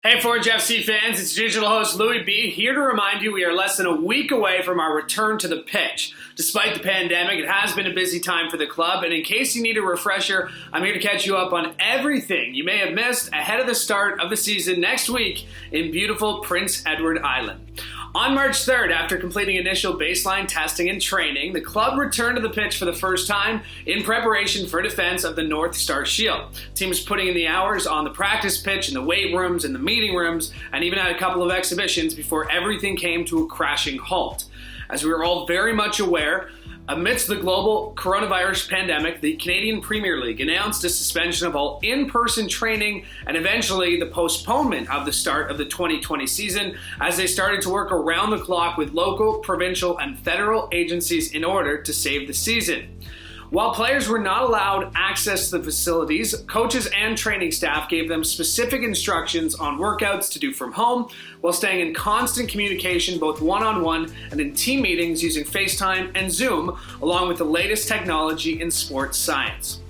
Hey Forge FC fans, it's digital host Louie B here to remind you we are less than a week away from our return to the pitch. Despite the pandemic, it has been a busy time for the club, and in case you need a refresher, I'm here to catch you up on everything you may have missed ahead of the start of the season next week in beautiful Prince Edward Island. On March 3rd, after completing initial baseline testing and training, the club returned to the pitch for the first time in preparation for defense of the North Star Shield. The team is putting in the hours on the practice pitch, in the weight rooms, in the meeting rooms, and even had a couple of exhibitions before everything came to a crashing halt. As we are all very much aware, amidst the global coronavirus pandemic, the Canadian Premier League announced a suspension of all in-person training and eventually the postponement of the start of the 2020 season as they started to work around the clock with local, provincial, and federal agencies in order to save the season. While players were not allowed access to the facilities, coaches and training staff gave them specific instructions on workouts to do from home while staying in constant communication both one-on-one and in team meetings using FaceTime and Zoom, along with the latest technology in sports science.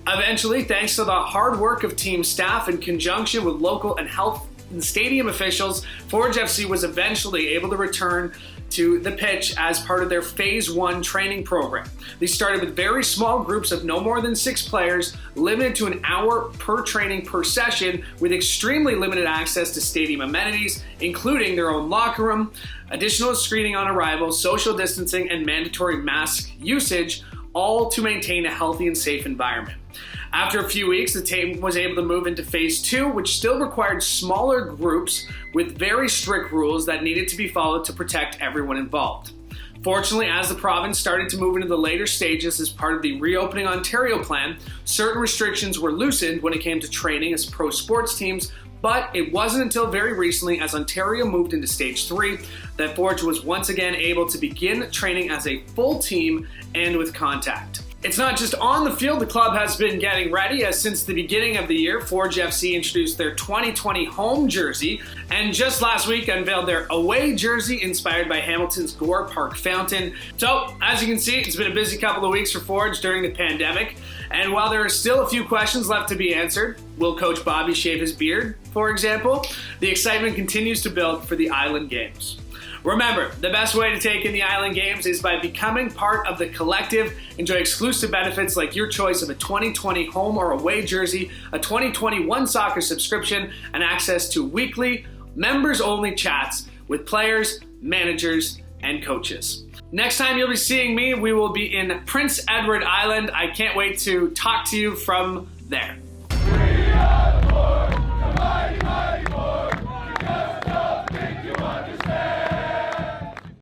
Eventually, thanks to the hard work of team staff in conjunction with local and health and stadium officials, Forge FC was eventually able to return to the pitch as part of their Phase 1 training program. They started with very small groups of no more than 6 players, limited to an hour per training per session, with extremely limited access to stadium amenities, including their own locker room, additional screening on arrival, social distancing, and mandatory mask usage, all to maintain a healthy and safe environment. After a few weeks, the team was able to move into Phase 2, which still required smaller groups with very strict rules that needed to be followed to protect everyone involved. Fortunately, as the province started to move into the later stages as part of the Reopening Ontario plan, certain restrictions were loosened when it came to training as pro sports teams, but it wasn't until very recently, as Ontario moved into Stage 3, that Forge was once again able to begin training as a full team and with contact. It's not just on the field the club has been getting ready, as since the beginning of the year, Forge FC introduced their 2020 home jersey, and just last week unveiled their away jersey inspired by Hamilton's Gore Park fountain. So, as you can see, it's been a busy couple of weeks for Forge during the pandemic, and while there are still a few questions left to be answered, will Coach Bobby shave his beard, for example, the excitement continues to build for the Island Games. Remember, the best way to take in the Island Games is by becoming part of the collective. Enjoy exclusive benefits like your choice of a 2020 home or away jersey, a 2021 soccer subscription, and access to weekly, members-only chats with players, managers, and coaches. Next time you'll be seeing me, we will be in Prince Edward Island. I can't wait to talk to you from there.